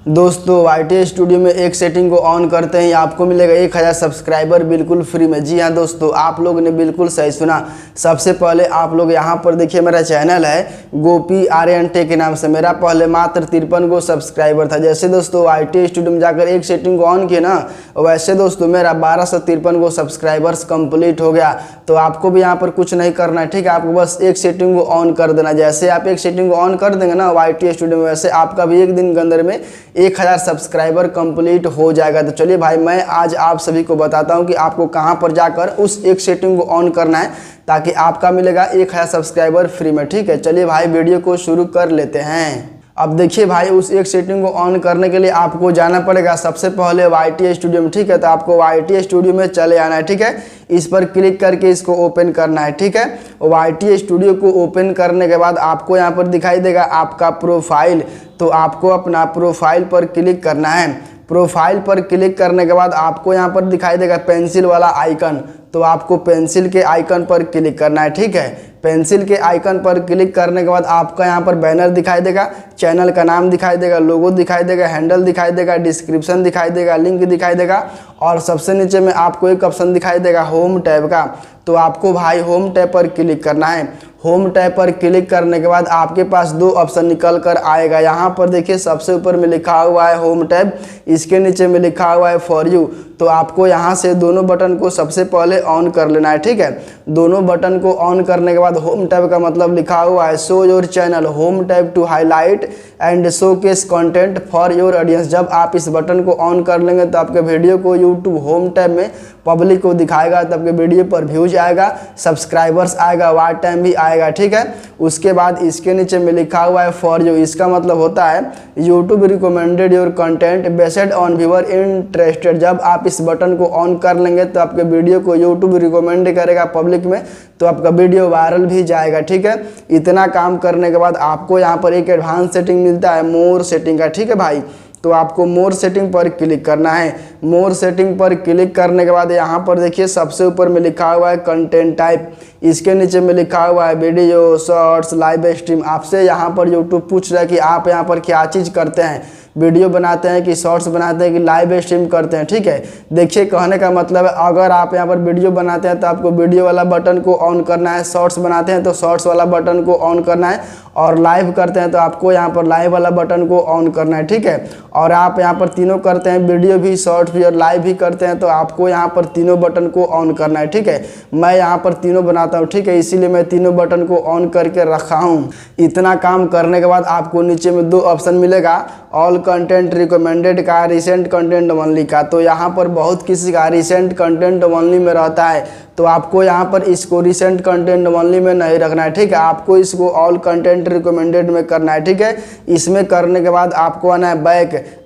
दोस्तों YT studio में एक सेटिंग को ऑन करते ही आपको मिलेगा 1000 सब्सक्राइबर बिल्कुल फ्री में। जी हाँ दोस्तों, आप लोगों ने बिल्कुल सही सुना। सबसे पहले आप लोग यहाँ पर देखिए, मेरा चैनल है गोपी आर्यन टेक के नाम से। मेरा पहले मात्र 53 को सब्सक्राइबर था। जैसे दोस्तों YT स्टूडियो में जाकर एक सेटिंग को ऑन किया ना, वैसे दोस्तों मेरा 1253 को सब्सक्राइबर्स कंप्लीट हो गया। तो आपको भी यहाँ पर कुछ नहीं करना है, ठीक है। आपको बस एक सेटिंग को ऑन कर देना। जैसे आप एक सेटिंग को ऑन कर देंगे ना YT स्टूडियो में, वैसे आपका भी एक दिन के अंदर में 1000 सब्सक्राइबर कंप्लीट हो जाएगा। तो चलिए भाई, मैं आज आप सभी को बताता हूं कि आपको कहां पर जाकर उस एक सेटिंग को ऑन करना है ताकि आपका मिलेगा 1000 सब्सक्राइबर फ्री में, ठीक है। चलिए भाई, वीडियो को शुरू कर लेते हैं। अब देखिए भाई, उस एक सेटिंग को ऑन करने के लिए आपको जाना पड़ेगा सबसे पहले YT स्टूडियो में, ठीक है। तो आपको YT स्टूडियो में चले आना है, ठीक है। इस पर क्लिक करके इसको ओपन करना है, ठीक है। YT स्टूडियो को ओपन करने के बाद आपको यहाँ पर दिखाई देगा आपका प्रोफाइल। तो आपको अपना प्रोफाइल पर क्लिक करना है। प्रोफाइल पर क्लिक करने के बाद आपको यहाँ पर दिखाई देगा पेंसिल वाला आइकन। तो आपको पेंसिल के आइकन पर क्लिक करना है, ठीक है। पेंसिल के आइकन पर क्लिक करने के बाद आपका यहाँ पर बैनर दिखाई देगा, चैनल का नाम दिखाई देगा, लोगो दिखाई देगा, हैंडल दिखाई देगा, डिस्क्रिप्शन दिखाई देगा, लिंक दिखाई देगा और सबसे नीचे में आपको एक ऑप्शन दिखाई देगा होम टैब का। तो आपको भाई होम टैब पर क्लिक करना है। होम टैब पर क्लिक करने के बाद आपके पास दो ऑप्शन निकल कर आएगा। यहाँ पर देखिए, सबसे ऊपर में लिखा हुआ है होम टैब, इसके नीचे में लिखा हुआ है फॉर यू। तो आपको यहाँ से दोनों बटन को सबसे पहले ऑन कर लेना है, ठीक है। दोनों बटन को ऑन करने के बाद होम टैब का मतलब लिखा हुआ है show your channel, home tab to highlight and showcase content for your audience. जब आप इस बटन को ऑन कर लेंगे तो आपके वीडियो को यूट्यूब होम टैब में पब्लिक को दिखाएगा, तब के वीडियो पर व्यूज आएगा, सब्सक्राइबर्स आएगा, वॉच टाइम भी आएगा, ठीक है। उसके बाद इसके नीचे में लिखा हुआ है फॉर यू। इसका मतलब होता है YouTube recommended your content based on viewer interested. जब आप इस बटन को ऑन कर लेंगे तो आपके वीडियो को यूट्यूब रिकमेंड करेगा पब्लिक में, तो आपका वीडियो वायरल भी जाएगा, ठीक है। इतना काम करने के बाद आपको यहाँ पर एक एडवांस सेटिंग मिलता है मोर सेटिंग का, ठीक है भाई। तो आपको मोर सेटिंग पर क्लिक करना है। मोर सेटिंग पर क्लिक करने के बाद यहाँ पर देखिए सबसे ऊपर में लिखा हुआ है कंटेंट टाइप, इसके नीचे में लिखा हुआ है वीडियो, शॉर्ट्स, लाइव स्ट्रीम। आपसे यहाँ पर यूट्यूब पूछ रहा है कि आप यहाँ पर क्या चीज़ करते हैं, वीडियो बनाते हैं कि शॉर्ट्स बनाते हैं कि लाइव स्ट्रीम करते हैं, ठीक है। देखिए, कहने का मतलब है अगर आप यहाँ पर वीडियो बनाते हैं तो आपको वीडियो वाला बटन को ऑन करना है, शॉर्ट्स बनाते हैं तो शॉर्ट्स वाला बटन को ऑन करना है, और लाइव करते हैं तो आपको यहाँ पर लाइव वाला बटन को ऑन करना है, ठीक है। और आप यहाँ पर तीनों करते हैं, वीडियो भी, शॉर्ट्स भी और लाइव भी करते हैं, तो आपको यहाँ पर तीनों बटन को ऑन करना है, ठीक है। मैं यहाँ पर तीनों बनाता हूँ, ठीक है, इसीलिए मैं तीनों बटन को ऑन करके रखा हूँ। इतना काम करने के बाद आपको नीचे में दो ऑप्शन मिलेगा, ऑल कंटेंट रिकमेंडेड का, रिसेंट कंटेंट ओनली का। तो यहाँ पर बहुत किसी का रिसेंट कंटेंट ओनली में रहता है, तो आपको यहाँ पर इसको रिसेंट कंटेंट ओनली में नहीं रखना है, ठीक है। आपको इसको ऑल कंटेंट रिकमेंडेड में करना है, ठीक है। इसमें करने के बाद आपको आना है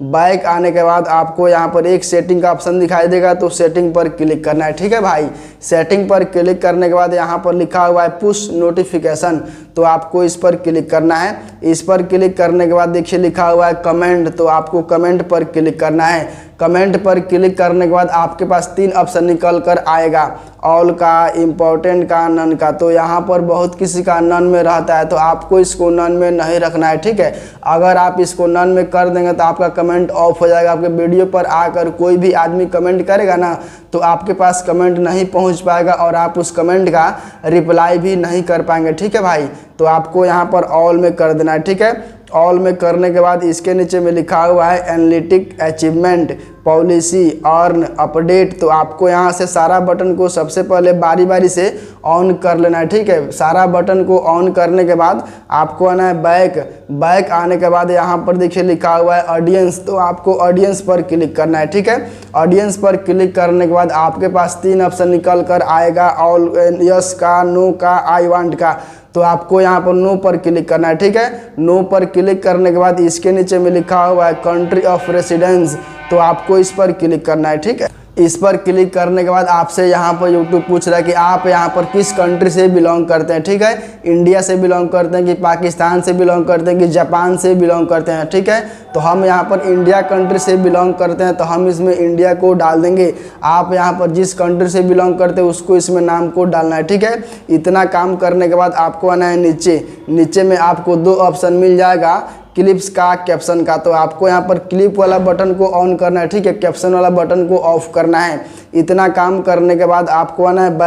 बैक आने के बाद आपको यहाँ पर एक सेटिंग का ऑप्शन दिखाई देगा, तो सेटिंग पर क्लिक करना है, ठीक है भाई। सेटिंग पर क्लिक करने के बाद यहाँ पर लिखा हुआ है पुश नोटिफिकेशन, तो आपको इस पर क्लिक करना है। इस पर क्लिक करने के बाद देखिए लिखा हुआ है कमेंट, तो आपको कमेंट पर क्लिक करना है। कमेंट पर क्लिक करने के बाद आपके पास तीन ऑप्शन निकल कर आएगा, ऑल का, इम्पोर्टेंट का, नन का। तो यहाँ पर बहुत किसी का नन में रहता है, तो आपको इसको नन में नहीं रखना है, ठीक है। अगर आप इसको नन में कर देंगे तो आपका कमेंट ऑफ हो जाएगा। आपके वीडियो पर आकर कोई भी आदमी कमेंट करेगा ना, तो आपके पास कमेंट नहीं पहुँच पाएगा और आप उस कमेंट का रिप्लाई भी नहीं कर पाएंगे, ठीक है भाई। तो आपको यहाँ पर ऑल में कर देना है, ठीक है। ऑल में करने के बाद इसके नीचे में लिखा हुआ है analytic, achievement, policy, earn, update. तो आपको यहाँ से सारा बटन को सबसे पहले बारी बारी से ऑन कर लेना है, ठीक है। सारा बटन को ऑन करने के बाद आपको आना है बैक आने के बाद यहाँ पर देखिए लिखा हुआ है ऑडियंस, तो आपको ऑडियंस पर क्लिक करना है, ठीक है। ऑडियंस पर क्लिक करने के बाद आपके पास तीन ऑप्शन निकल कर आएगा, ऑल, यस का, नो का, आई वांट का। तो आपको यहाँ पर नो पर क्लिक करना है, ठीक है। नो पर क्लिक करने के बाद इसके नीचे में लिखा हुआ है कंट्री ऑफ रेसिडेंस, तो आपको इस पर क्लिक करना है, ठीक है। इस पर क्लिक करने के बाद आपसे यहाँ पर यूट्यूब पूछ रहा है कि आप यहाँ पर किस कंट्री से बिलोंग करते हैं, ठीक है। इंडिया से बिलोंग करते हैं कि पाकिस्तान से बिलोंग करते हैं कि जापान से बिलोंग करते हैं, ठीक है। तो हम यहाँ पर इंडिया कंट्री से बिलोंग करते हैं, तो हम इसमें इंडिया को डाल देंगे। आप यहाँ पर जिस कंट्री से बिलोंग करते हैं उसको इसमें नाम को डालना है, ठीक है। इतना काम करने के बाद आपको आना है नीचे में आपको दो ऑप्शन मिल जाएगा क्लिप्स का, कैप्शन का। तो आपको यहाँ पर क्लिप वाला बटन को ऑन करना है, ठीक है, कैप्शन वाला बटन को ऑफ करना है। इतना काम करने के बाद आपको आना है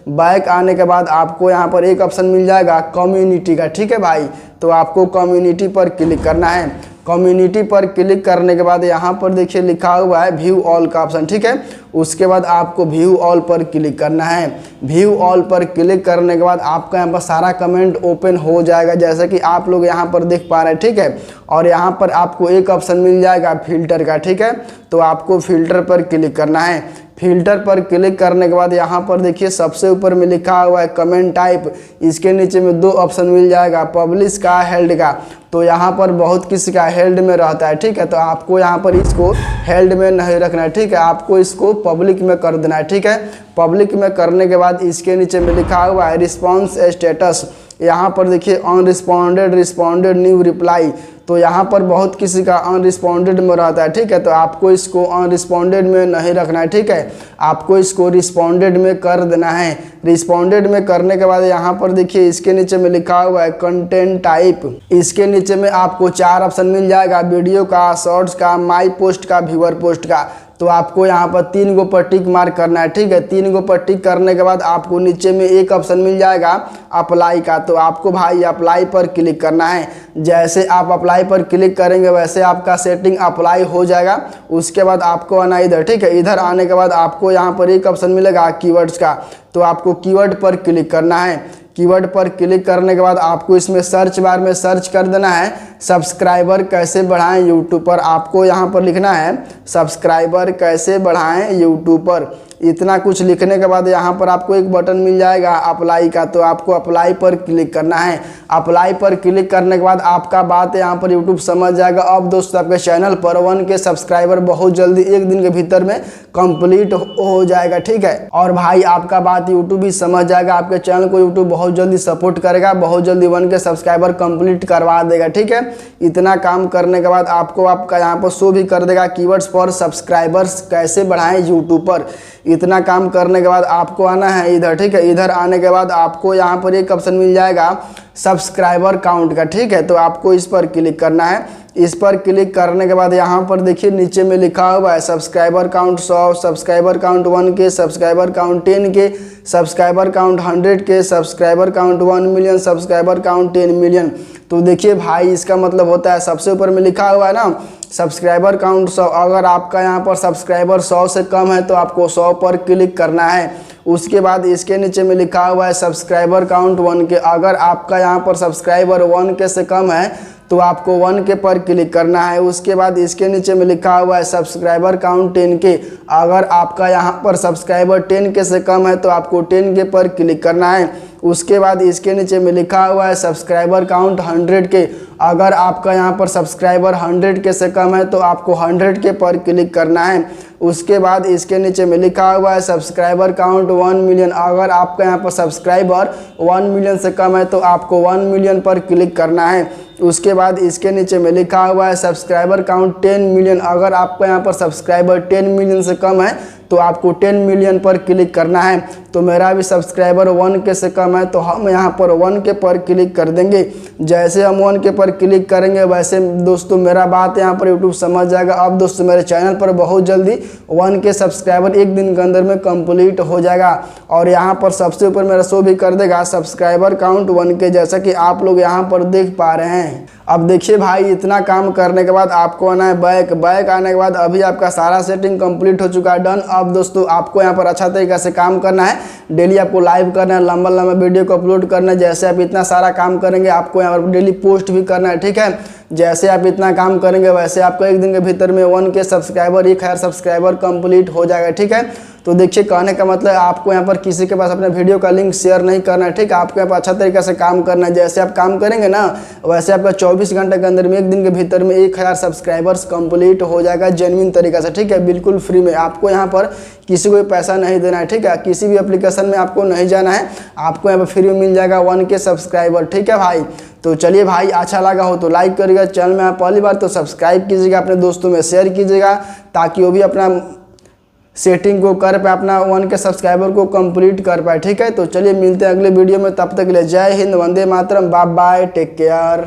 बैक आने के बाद आपको यहाँ पर एक ऑप्शन मिल जाएगा कम्युनिटी का, ठीक है भाई। तो आपको कम्युनिटी पर क्लिक करना है। कम्युनिटी पर क्लिक करने के बाद यहाँ पर देखिए लिखा हुआ है व्यू ऑल का ऑप्शन, ठीक है। उसके बाद आपको व्यू ऑल पर क्लिक करना है। व्यू ऑल पर क्लिक करने के बाद आपका यहाँ पर सारा कमेंट ओपन हो जाएगा, जैसे कि आप लोग यहाँ पर देख पा रहे हैं, ठीक है। और यहाँ पर आपको एक ऑप्शन मिल जाएगा फिल्टर का, ठीक है। तो आपको फिल्टर पर क्लिक करना है। फिल्टर पर क्लिक करने के बाद यहाँ पर देखिए सबसे ऊपर में लिखा हुआ है कमेंट टाइप। इसके नीचे में दो ऑप्शन मिल जाएगा, पब्लिश का, हेल्ड का। तो यहाँ पर बहुत किसी का हेल्ड में रहता है, ठीक है। तो आपको यहाँ पर इसको हेल्ड में नहीं रखना है, ठीक है। आपको इसको पब्लिक में कर देना है, ठीक है। पब्लिक में करने के बाद इसके नीचे में लिखा हुआ है रिस्पॉन्स स्टेटस। यहाँ पर देखिए अनरिस्पॉन्डेड, रिस्पॉन्डेड, न्यू रिप्लाई। तो यहाँ पर बहुत किसी का अनरिस्पॉन्डेड में रहता है, ठीक है। तो आपको इसको अनरिस्पॉन्डेड में नहीं रखना है, ठीक है। आपको इसको रिस्पॉन्डेड में कर देना है। रिस्पॉन्डेड में करने के बाद यहाँ पर देखिए इसके नीचे में लिखा हुआ है कंटेंट टाइप। इसके नीचे में आपको 4 ऑप्शन मिल जाएगा, वीडियो का, शॉर्ट्स का, माई पोस्ट का, व्यूअर पोस्ट का। तो आपको यहाँ पर 3 गो पर टिक मार्क करना है, ठीक है। 3 गो पर टिक करने के बाद आपको नीचे में एक ऑप्शन मिल जाएगा अप्लाई का। तो आपको भाई अप्लाई पर क्लिक करना है। जैसे आप अप्लाई पर क्लिक करेंगे वैसे आपका सेटिंग अप्लाई हो जाएगा। उसके बाद आपको आना इधर, ठीक है। इधर आने के बाद आपको यहाँ पर एक ऑप्शन मिलेगा कीवर्ड्स का। तो आपको कीवर्ड पर क्लिक करना है। कीवर्ड पर क्लिक करने के बाद आपको इसमें सर्च बार में सर्च कर देना है सब्सक्राइबर कैसे बढ़ाएं यूट्यूब पर। आपको यहाँ पर लिखना है सब्सक्राइबर कैसे बढ़ाएं यूट्यूब पर। इतना कुछ लिखने के बाद यहाँ पर आपको एक बटन मिल जाएगा अप्लाई का। तो आपको अप्लाई पर क्लिक करना है। अप्लाई पर क्लिक करने के बाद आपका बात यहाँ पर यूट्यूब समझ जाएगा। अब दोस्तों आपके चैनल पर 1K सब्सक्राइबर बहुत जल्दी 1 दिन के भीतर में कंप्लीट हो जाएगा, ठीक है। और भाई आपका बात यूट्यूब भी समझ जाएगा। आपके चैनल को यूट्यूब बहुत जल्दी सपोर्ट करेगा, बहुत जल्दी 1K सब्सक्राइबर कंप्लीट करवा देगा, ठीक है। इतना काम करने के बाद आपको आपका यहाँ पर शो भी कर देगा कीवर्ड्स फॉर सब्सक्राइबर्स कैसे बढ़ाएं यूट्यूब पर। इतना काम करने के बाद आपको आना है इधर, ठीक है। इधर आने के बाद आपको यहाँ पर एक ऑप्शन मिल जाएगा सब्सक्राइबर काउंट का, ठीक है। तो आपको इस पर क्लिक करना है। इस पर क्लिक करने के बाद यहाँ पर देखिए नीचे में लिखा हुआ है subscriber count 100, subscriber count 1K, subscriber count 10K, subscriber count 100K, subscriber count 1 million, subscriber count 10 million. तो देखिए भाई इसका मतलब होता है सबसे ऊपर में लिखा हुआ है ना सब्सक्राइबर काउंट 100। अगर आपका यहाँ पर सब्सक्राइबर 100 से कम है तो आपको 100 पर क्लिक करना है। उसके बाद इसके नीचे में लिखा हुआ है सब्सक्राइबर काउंट 1K। अगर आपका यहाँ पर सब्सक्राइबर 1K से कम है तो आपको 1K पर क्लिक करना है। उसके बाद इसके नीचे में लिखा हुआ है सब्सक्राइबर काउंट 10K। अगर आपका यहाँ पर सब्सक्राइबर 10K से कम है तो आपको 10K पर क्लिक करना है। उसके बाद इसके नीचे में लिखा हुआ है सब्सक्राइबर काउंट 100K। अगर आपका यहाँ पर सब्सक्राइबर 100K से कम है तो आपको 100K पर क्लिक करना है। उसके बाद इसके नीचे में लिखा हुआ है सब्सक्राइबर काउंट 1 मिलियन। अगर आपका यहाँ पर सब्सक्राइबर 1 मिलियन से कम है तो आपको 1 मिलियन पर क्लिक करना है। उसके बाद इसके नीचे में लिखा हुआ है सब्सक्राइबर काउंट 10 मिलियन। अगर आपका यहाँ पर सब्सक्राइबर 10 मिलियन से कम है तो आपको 10 मिलियन पर क्लिक करना है। तो मेरा भी सब्सक्राइबर 1K से कम है तो हम यहाँ पर 1K पर क्लिक कर देंगे। जैसे हम 1K पर क्लिक करेंगे वैसे दोस्तों मेरा बात यहाँ पर यूट्यूब समझ जाएगा। अब दोस्तों मेरे चैनल पर बहुत जल्दी 1K सब्सक्राइबर 1 दिन के अंदर में कंप्लीट हो जाएगा। और यहाँ पर सबसे ऊपर मेरा शो भी कर देगा सब्सक्राइबर काउंट 1K, जैसा कि आप लोग यहाँ पर देख पा रहे हैं। अब देखिए भाई इतना काम करने के बाद आपको आना है बैक आने के बाद अभी आपका सारा सेटिंग कंप्लीट हो चुका है, डन। अब दोस्तों आपको यहाँ पर अच्छा तरीके से काम करना है। डेली आपको लाइव करना है, लंबा लंबा वीडियो को अपलोड करना है। जैसे आप इतना सारा काम करेंगे आपको यहाँ पर डेली पोस्ट भी करना है, ठीक है। जैसे आप इतना काम करेंगे वैसे आपको 1 दिन के भीतर में 1K सब्सक्राइबर 1000 सब्सक्राइबर कंप्लीट हो जाएगा, ठीक है। तो देखिए कहने का मतलब आपको यहाँ पर किसी के पास अपने वीडियो का लिंक शेयर नहीं करना है, ठीक है। आपको यहाँ पर अच्छा तरीके से काम करना है। जैसे आप काम करेंगे ना वैसे आपका 24 घंटे के अंदर में 1 दिन के भीतर में 1000 सब्सक्राइबर्स कंप्लीट हो जाएगा जेन्युइन तरीके से, ठीक है। बिल्कुल फ्री में, आपको यहाँ पर किसी को भी पैसा नहीं देना है, ठीक है। किसी भी एप्लीकेशन में आपको नहीं जाना है, आपको यहाँ पर फ्री में मिल जाएगा 1K सब्सक्राइबर, ठीक है भाई। तो चलिए भाई अच्छा लगा हो तो लाइक करिएगा, चैनल में आप पहली बार तो सब्सक्राइब कीजिएगा, अपने दोस्तों में शेयर कीजिएगा ताकि वो भी अपना सेटिंग को कर पाए, अपना 1K सब्सक्राइबर को कंप्लीट कर पाए, ठीक है। तो चलिए मिलते हैं अगले वीडियो में, तब तक के लिए जय Hind, Vande Mataram, bye bye, take care.